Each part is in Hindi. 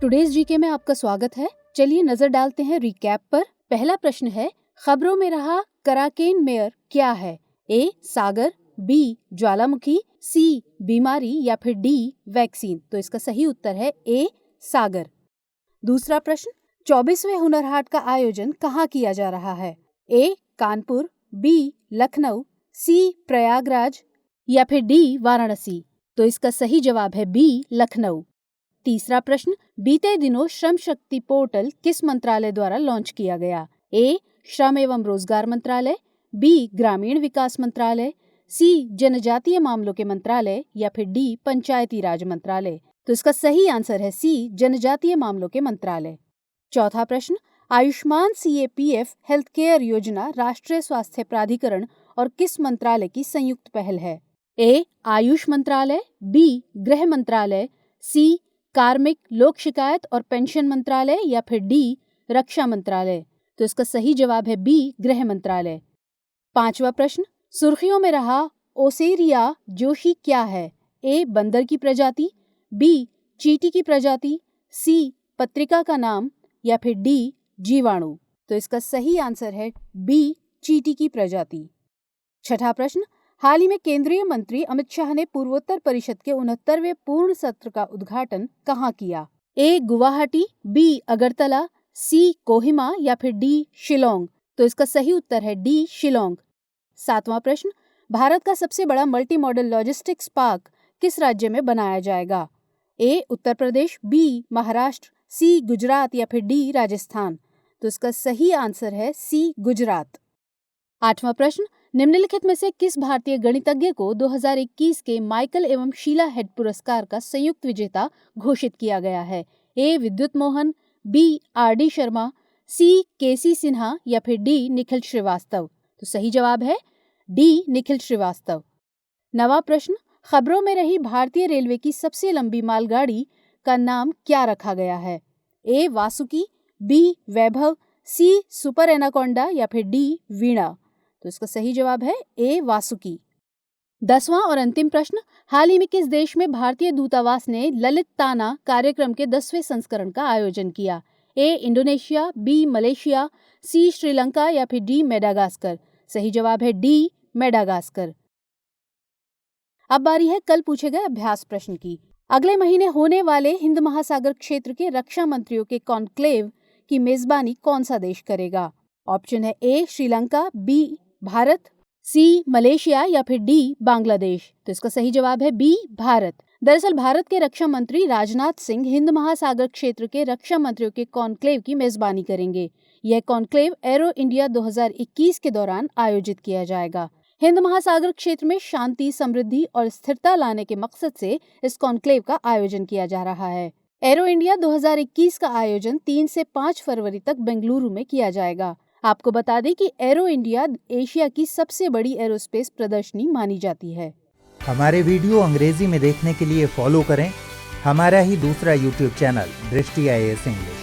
टुडेज जीके में आपका स्वागत है। चलिए नजर डालते हैं रिकैप पर। पहला प्रश्न है, खबरों में रहा कराकेन मेयर क्या है? ए सागर, बी ज्वालामुखी, सी बीमारी या फिर डी वैक्सीन। तो इसका सही उत्तर है ए सागर। दूसरा प्रश्न, 24वें हुनर हाट का आयोजन कहाँ किया जा रहा है? ए कानपुर, बी लखनऊ, सी प्रयागराज या फिर डी वाराणसी। तो इसका सही जवाब है बी लखनऊ। तीसरा प्रश्न, बीते दिनों श्रम शक्ति पोर्टल किस मंत्रालय द्वारा लॉन्च किया गया? ए श्रम एवं रोजगार मंत्रालय, बी ग्रामीण विकास मंत्रालय, सी जनजातीय मामलों के मंत्रालय या फिर डी पंचायती राज मंत्रालय। तो इसका सही आंसर है सी जनजातीय मामलों के मंत्रालय। चौथा प्रश्न, आयुष्मान CAPF हेल्थ केयर योजना राष्ट्रीय स्वास्थ्य प्राधिकरण और किस मंत्रालय की संयुक्त पहल है? ए आयुष मंत्रालय, बी गृह मंत्रालय, सी कार्मिक लोक शिकायत और पेंशन मंत्रालय या फिर डी रक्षा मंत्रालय। तो इसका सही जवाब है बी गृह मंत्रालय। पांचवा प्रश्न, सुर्खियों में रहा ओसेरिया जोशी क्या है? ए बंदर की प्रजाति, बी चींटी की प्रजाति, सी पत्रिका का नाम या फिर डी जीवाणु। तो इसका सही आंसर है बी चींटी की प्रजाति। छठा प्रश्न, हाल ही में केंद्रीय मंत्री अमित शाह ने पूर्वोत्तर परिषद के 69वें पूर्ण सत्र का उद्घाटन कहाँ किया? ए गुवाहाटी, बी अगरतला, सी कोहिमा या फिर डी शिलोंग। तो इसका सही उत्तर है डी शिलोंग। सातवां प्रश्न, भारत का सबसे बड़ा मल्टी मॉडल लॉजिस्टिक्स पार्क किस राज्य में बनाया जाएगा? ए उत्तर प्रदेश, बी महाराष्ट्र, सी गुजरात या फिर डी राजस्थान। तो इसका सही आंसर है सी गुजरात। आठवां प्रश्न, निम्नलिखित में से किस भारतीय गणितज्ञ को 2021 के माइकल एवं शीला हेड पुरस्कार का संयुक्त विजेता घोषित किया गया है? ए विद्युत मोहन, बी RD शर्मा, सी KC सिन्हा या फिर डी निखिल श्रीवास्तव। तो सही जवाब है डी निखिल श्रीवास्तव। नवा प्रश्न, खबरों में रही भारतीय रेलवे की सबसे लंबी मालगाड़ी का नाम क्या रखा गया है? ए वासुकी, बी वैभव, सी सुपर एनाकोंडा या फिर डी वीणा। तो इसका सही जवाब है ए वासुकी। 10वां और अंतिम प्रश्न, हाल ही में किस देश में भारतीय दूतावास ने ललित ताना कार्यक्रम के 10वें संस्करण का आयोजन किया? ए इंडोनेशिया, बी मलेशिया, सी श्रीलंका या फिर डी मेडागास्कर। सही जवाब है डी मेडागास्कर। अब बारी है कल पूछे गए अभ्यास प्रश्न की। अगले महीने होने वाले हिंद महासागर क्षेत्र के रक्षा मंत्रियों के कॉन्क्लेव की मेजबानी कौन सा देश करेगा? ऑप्शन है ए श्रीलंका, बी भारत, सी मलेशिया या फिर डी बांग्लादेश। तो इसका सही जवाब है बी भारत। दरअसल भारत के रक्षा मंत्री राजनाथ सिंह हिंद महासागर क्षेत्र के रक्षा मंत्रियों के कॉन्क्लेव की मेजबानी करेंगे। यह कॉन्क्लेव एरो इंडिया 2021 के दौरान आयोजित किया जाएगा। हिंद महासागर क्षेत्र में शांति, समृद्धि और स्थिरता लाने के मकसद से इस कॉन्क्लेव का आयोजन किया जा रहा है। एरो इंडिया 2021 का आयोजन 3 से 5 फरवरी तक बेंगलुरु में किया जाएगा। आपको बता दें कि एरो इंडिया एशिया की सबसे बड़ी एरोस्पेस प्रदर्शनी मानी जाती है। हमारे वीडियो अंग्रेजी में देखने के लिए फॉलो करें हमारा ही दूसरा YouTube चैनल दृष्टि IAS इंग्लिश।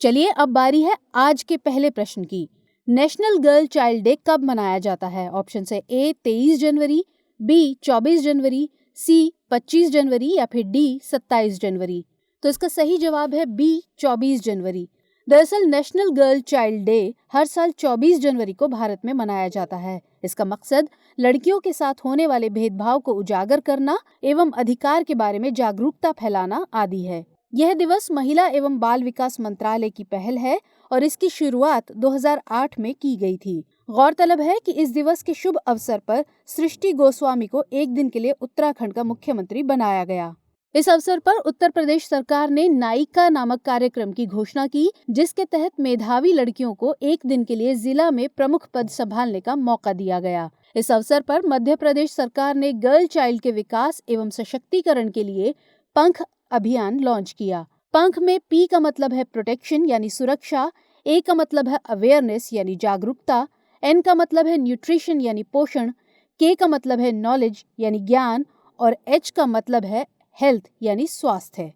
चलिए अब बारी है आज के पहले प्रश्न की। नेशनल गर्ल चाइल्ड डे कब मनाया जाता है? ऑप्शन है ए 23 जनवरी, बी 24 जनवरी, सी 25 जनवरी या फिर डी 27 जनवरी। तो इसका सही जवाब है बी 24 जनवरी। दरअसल नेशनल गर्ल चाइल्ड डे हर साल 24 जनवरी को भारत में मनाया जाता है। इसका मकसद लड़कियों के साथ होने वाले भेदभाव को उजागर करना एवं अधिकार के बारे में जागरूकता फैलाना आदि है। यह दिवस महिला एवं बाल विकास मंत्रालय की पहल है और इसकी शुरुआत 2008 में की गई थी। गौरतलब है कि इस दिवस के शुभ अवसर पर सृष्टि गोस्वामी को एक दिन के लिए उत्तराखंड का मुख्यमंत्री बनाया गया। इस अवसर पर उत्तर प्रदेश सरकार ने नायिका नामक कार्यक्रम की घोषणा की, जिसके तहत मेधावी लड़कियों को एक दिन के लिए जिला में प्रमुख पद संभालने का मौका दिया गया। इस अवसर पर मध्य प्रदेश सरकार ने गर्ल चाइल्ड के विकास एवं सशक्तिकरण के लिए पंख अभियान लॉन्च किया। पंख में पी का मतलब है प्रोटेक्शन यानी सुरक्षा, ए का मतलब है अवेयरनेस यानी जागरूकता, एन का मतलब है न्यूट्रिशन यानी पोषण, के का मतलब है नॉलेज यानी ज्ञान और एच का मतलब है हेल्थ यानी स्वास्थ्य।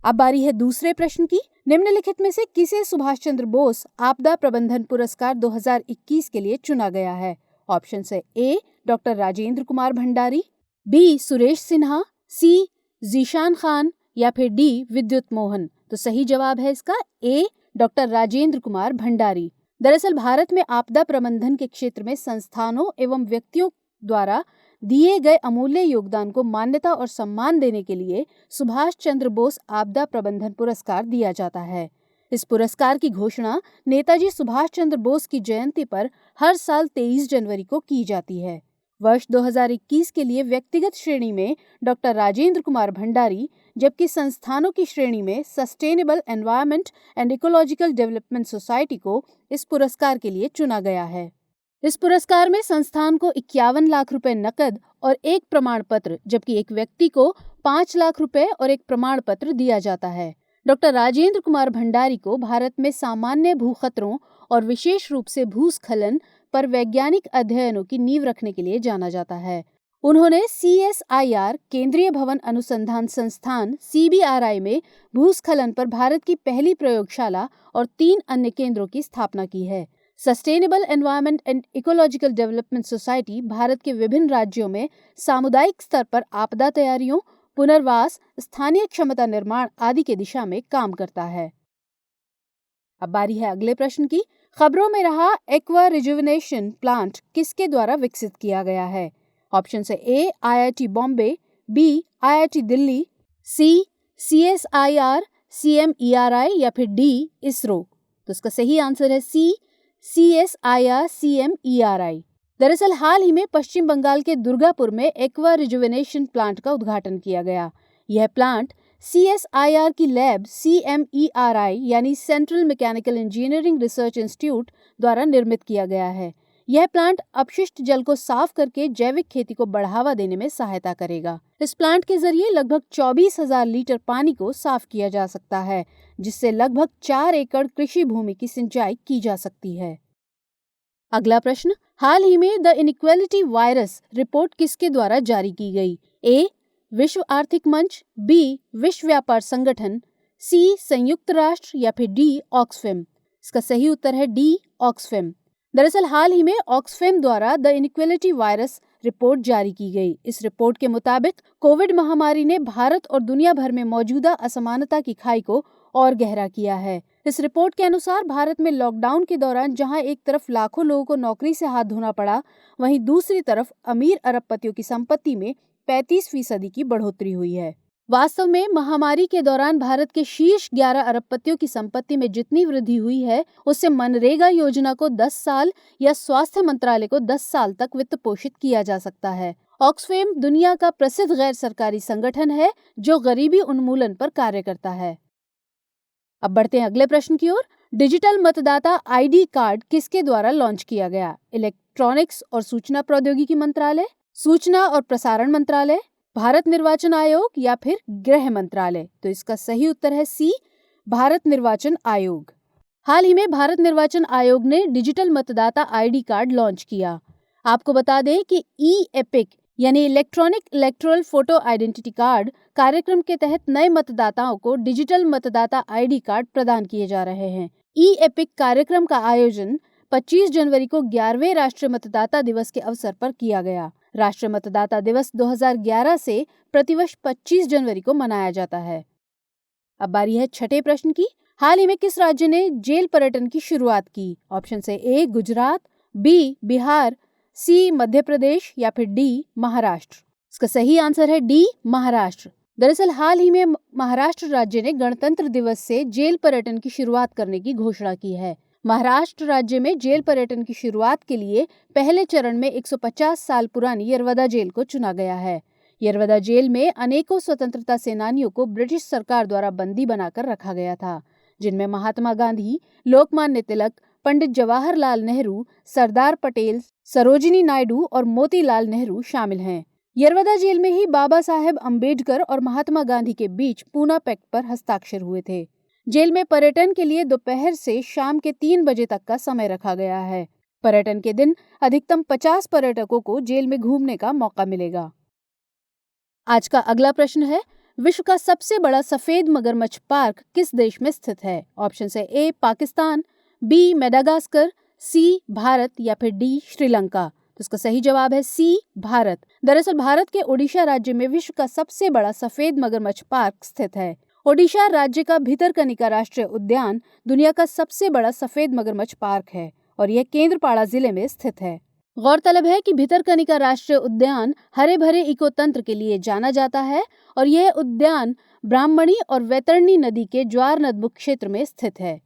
अब बारी है दूसरे प्रश्न की। निम्नलिखित में से किसे सुभाष चंद्र बोस आपदा प्रबंधन पुरस्कार 2021 के लिए चुना गया है? ऑप्शन है ए डॉक्टर राजेंद्र कुमार भंडारी, बी सुरेश सिन्हा, सी जीशान खान या फिर डी विद्युत मोहन? तो सही जवाब है इसका ए डॉक्टर राजेंद्र कुमार भंडारी। दरअसल भारत में आपदा प्रबंधन के क्षेत्र में संस्थानों एवं व्यक्तियों द्वारा दिए गए अमूल्य योगदान को मान्यता और सम्मान देने के लिए सुभाष चंद्र बोस आपदा प्रबंधन पुरस्कार दिया जाता है। इस पुरस्कार की घोषणा नेताजी सुभाष चंद्र बोस की जयंती पर हर साल 23 जनवरी को की जाती है। वर्ष 2021 के लिए व्यक्तिगत श्रेणी में डॉक्टर राजेंद्र कुमार भंडारी, जबकि संस्थानों की श्रेणी में sustainable environment and ecological development society को इस पुरस्कार के लिए चुना गया है। इस पुरस्कार में संस्थान को 51 लाख रुपए नकद और एक प्रमाण पत्र, जबकि एक व्यक्ति को 5 लाख रुपए और एक प्रमाण पत्र दिया जाता है। डॉक्टर राजेंद्र कुमार भंडारी को भारत में सामान्य भू खतरों और विशेष रूप से भूस्खलन पर वैज्ञानिक अध्ययनों की नींव रखने के लिए जाना जाता है। उन्होंने CSIR केंद्रीय भवन अनुसंधान संस्थान CBRI में भूस्खलन पर भारत की पहली प्रयोगशाला और 3 अन्य केंद्रों की स्थापना की है। Sustainable environment and ecological development society Bharat के विभिन्न राज्यों में सामुदायिक स्तर पर आपदा तैयारियों, पुनर्वास, स्थानीय क्षमता निर्माण आदि के दिशा में काम करता है। अब बारी है अगले प्रश्न की। खबरों में रहा एक्वा रिजुविनेशन प्लांट किसके द्वारा विकसित किया गया है? ऑप्शन है A IIT Bombay, B IIT Delhi, C CSIR CMERI या फिर डी इसरो? तो इसका सही आंसर है सी CSIR CMERI। दरअसल हाल ही में पश्चिम बंगाल के दुर्गापुर में एक्वा रिजुविनेशन प्लांट का उद्घाटन किया गया। यह प्लांट CSIR की लैब CMERI यानी central mechanical engineering research institute द्वारा निर्मित किया गया है। यह प्लांट अपशिष्ट जल को साफ करके जैविक खेती को बढ़ावा देने में सहायता करेगा। इस प्लांट के जरिए लगभग 24,000 लीटर पानी को साफ किया जा सकता है, जिससे लगभग 4 एकड़ कृषि भूमि की सिंचाई की जा सकती है। अगला प्रश्न, हाल ही में द इनइक्वालिटी वायरस रिपोर्ट किसके द्वारा जारी की गई? ए विश्व आर्थिक मंच, बी विश्व व्यापार संगठन, सी संयुक्त राष्ट्र या फिर डी ऑक्सफैम? इसका सही उत्तर है डी ऑक्सफैम। दरअसल हाल ही में ऑक्सफैम द्वारा द इनइक्वालिटी वायरस रिपोर्ट जारी की गई। इस रिपोर्ट के मुताबिक कोविड महामारी ने भारत और दुनिया भर में मौजूदा असमानता की खाई को और गहरा किया है। इस रिपोर्ट के अनुसार भारत में लॉकडाउन के दौरान जहां एक तरफ लाखों लोगों को नौकरी से हाथ धोना पड़ा, वहीं दूसरी तरफ अमीर अरबपतियों की संपत्ति में 35% की बढ़ोतरी हुई है। वास्तव में महामारी के दौरान भारत के शीर्ष 11 अरबपतियों की संपत्ति में जितनी वृद्धि हुई है, उससे मनरेगा योजना को 10 साल या स्वास्थ्य मंत्रालय को 10 साल तक वित्त पोषित किया जा सकता है। ऑक्सफैम दुनिया का प्रसिद्ध गैर सरकारी संगठन है जो गरीबी उन्मूलन पर कार्य करता है। अब बढ़ते हैं अगले प्रश्न की ओर। डिजिटल मतदाता ID कार्ड किसके द्वारा लॉन्च किया गया? इलेक्ट्रॉनिक्स और सूचना प्रौद्योगिकी मंत्रालय, सूचना और प्रसारण मंत्रालय, भारत निर्वाचन आयोग या फिर गृह मंत्रालय? तो इसका सही उत्तर है सी भारत निर्वाचन आयोग। हाल ही में भारत निर्वाचन आयोग ने डिजिटल मतदाता ID कार्ड लॉन्च किया। आपको बता दें कि EPIC यानी electronic electoral photo identity card कार्यक्रम के तहत नए मतदाताओं को डिजिटल मतदाता ID कार्ड प्रदान किए जा रहे हैं। EPIC कार्यक्रम का आयोजन 25 जनवरी को 11वें राष्ट्रीय मतदाता दिवस के अवसर पर किया गया। राष्ट्रीय मतदाता दिवस 2011 से प्रतिवर्ष 25 जनवरी को मनाया जाता है। अब बारी है छठे प्रश्न की। हाल ही में किस राज्य ने जेल पर्यटन की शुरुआत की? ऑप्शन है ए गुजरात, बी बिहार, सी मध्य प्रदेश या फिर डी महाराष्ट्र? इसका सही आंसर है डी महाराष्ट्र। दरअसल हाल ही में महाराष्ट्र राज्य ने गणतंत्र दिवस से जेल पर्यटन की शुरुआत करने की घोषणा की है। महाराष्ट्र राज्य में जेल पर्यटन की शुरुआत के लिए पहले चरण में 150 साल पुरानी यरवदा जेल को चुना गया है। यरवदा जेल में अनेकों स्वतंत्रता सेनानियों को ब्रिटिश सरकार द्वारा बंदी बनाकर रखा गया था, जिनमें महात्मा गांधी, लोकमान्य तिलक, पंडित जवाहरलाल नेहरू, सरदार पटेल, सरोजिनी नायडू और मोतीलाल नेहरू शामिल हैं। यरवदा जेल में ही बाबा साहेब अम्बेडकर और महात्मा गांधी के बीच पूना पैक्ट पर हस्ताक्षर हुए थे। जेल में पर्यटन के लिए दोपहर से शाम के 3 बजे तक का समय रखा गया है। पर्यटन के दिन अधिकतम 50 पर्यटकों को जेल में घूमने का मौका मिलेगा। आज का अगला प्रश्न है, विश्व का सबसे बड़ा सफेद मगरमच्छ पार्क किस देश में स्थित है? ऑप्शन है ए पाकिस्तान, बी मेडागास्कर, सी भारत या फिर डी श्रीलंका? तो इसका सही जवाब है सी, भारत। दरअसल भारत के ओडिशा राज्य में विश्व का सबसे बड़ा सफेद मगरमच्छ पार्क स्थित है। ओडिशा राज्य का भितरकनिका राष्ट्रीय उद्यान दुनिया का सबसे बड़ा सफेद मगरमच्छ पार्क है और यह केंद्रपाड़ा जिले में स्थित है। गौरतलब है कि भितरकनिका राष्ट्रीय उद्यान हरे भरे इकोतंत्र के लिए जाना जाता है और यह उद्यान ब्राह्मणी और वैतरणी नदी के ज्वार नदमुख क्षेत्र में स्थित है।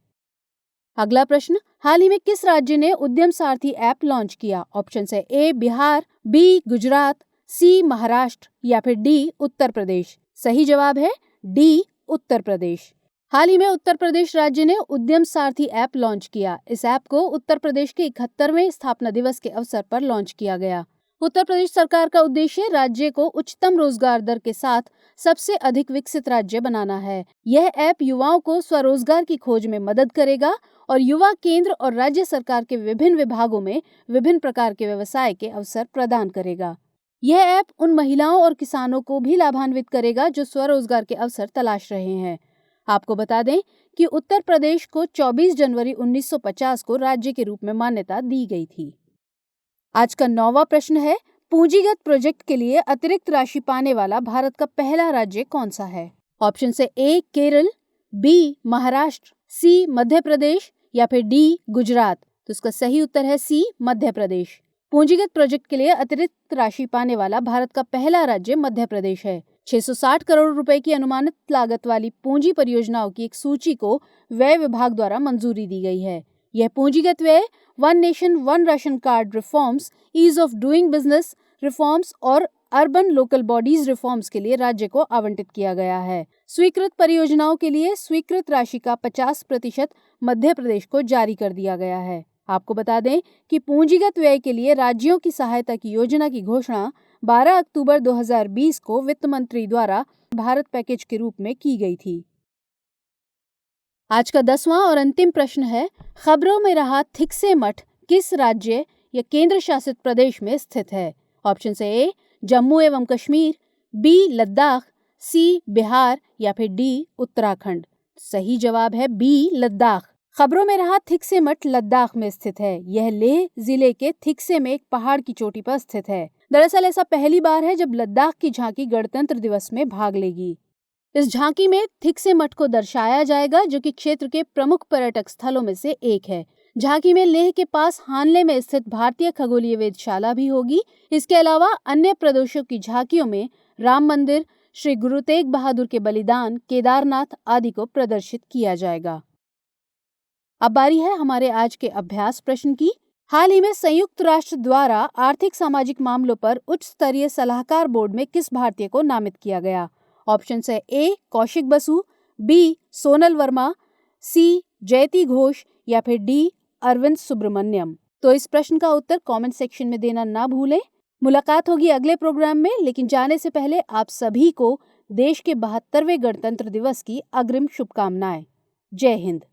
अगला प्रश्न, हाल ही में किस राज्य ने उद्यम सारथी ऐप लॉन्च किया? ऑप्शन है ए बिहार, बी गुजरात, सी महाराष्ट्र या फिर डी उत्तर प्रदेश। सही जवाब है डी उत्तर प्रदेश। हाल ही में उत्तर प्रदेश राज्य ने उद्यम सारथी ऐप लॉन्च किया। इस ऐप को उत्तर प्रदेश के 71वें स्थापना दिवस के अवसर पर लॉन्च किया गया। उत्तर प्रदेश सरकार का उद्देश्य राज्य को उच्चतम रोजगार दर के साथ सबसे अधिक विकसित राज्य बनाना है। यह ऐप युवाओं को स्वरोजगार की खोज में मदद करेगा और युवा केंद्र और राज्य सरकार के विभिन्न विभागों में विभिन्न प्रकार के व्यवसाय के अवसर प्रदान करेगा। यह ऐप उन महिलाओं और किसानों को भी लाभान्वित करेगा जो स्वरोजगार के अवसर तलाश रहे हैं। आपको बता दें कि उत्तर प्रदेश को 24 जनवरी 1950 को राज्य के रूप में मान्यता दी गई थी। आज का 9वां प्रश्न है, पूंजीगत प्रोजेक्ट के लिए अतिरिक्त राशि पाने वाला भारत का पहला राज्य कौन सा है? ऑप्शन से ए केरल, बी महाराष्ट्र, सी मध्य प्रदेश या फिर डी गुजरात। तो इसका सही उत्तर है सी मध्य प्रदेश। पूंजीगत प्रोजेक्ट के लिए अतिरिक्त राशि पाने वाला भारत का पहला राज्य मध्य प्रदेश है। 660 करोड़ रुपए की अनुमानित लागत वाली पूंजी परियोजनाओं की एक सूची को व्यय विभाग द्वारा मंजूरी दी गई है। यह पूंजीगत व्यय one nation one ration card reforms, ease of doing business reforms और अर्बन लोकल बॉडीज रिफॉर्म्स के लिए राज्य को आवंटित किया गया है। स्वीकृत परियोजनाओं के लिए स्वीकृत राशि का 50% मध्य प्रदेश को जारी कर दिया गया है। आपको बता दें कि पूंजीगत व्यय के लिए राज्यों की सहायता की योजना की घोषणा 12 अक्टूबर 2020 को वित्त मंत्री द्वारा भारत पैकेज के रूप में की गई थी। आज का 10वां और अंतिम प्रश्न है, खबरों में रहा थिकसे मठ किस राज्य या केंद्र शासित प्रदेश में स्थित है? ऑप्शन से ए जम्मू एवं कश्मीर, बी लद्दाख, सी बिहार या फिर डी उत्तराखंड। सही जवाब है बी लद्दाख। खबरों में रहा थिकसे मठ लद्दाख में स्थित है। यह लेह जिले के थिकसे में एक पहाड़ की चोटी पर स्थित है। दरअसल ऐसा पहली बार है जब लद्दाख की झांकी गणतंत्र दिवस में भाग लेगी। इस झांकी में थिकसे मठ को दर्शाया जाएगा जो कि क्षेत्र के प्रमुख पर्यटक स्थलों में से एक है। झांकी में लेह के पास हानले में स्थित भारतीय खगोलीय वेधशाला भी होगी। इसके अलावा अन्य प्रदेशों की झांकियों में राम मंदिर, श्री गुरु तेग बहादुर के बलिदान, केदारनाथ आदि को प्रदर्शित किया जाएगा। अब बारी है हमारे आज के अभ्यास प्रश्न की। हाल ही में संयुक्त राष्ट्र द्वारा आर्थिक सामाजिक मामलों पर उच्च स्तरीय सलाहकार बोर्ड में किस भारतीय को नामित किया गया? ऑप्शन है ए कौशिक बसु, बी सोनल वर्मा, सी जयति घोष या फिर डी अरविंद सुब्रमण्यम। तो इस प्रश्न का उत्तर कमेंट सेक्शन में देना ना भूलें। मुलाकात होगी अगले प्रोग्राम में, लेकिन जाने से पहले आप सभी को देश के 72वें गणतंत्र दिवस की अग्रिम शुभकामनाएं। जय हिंद।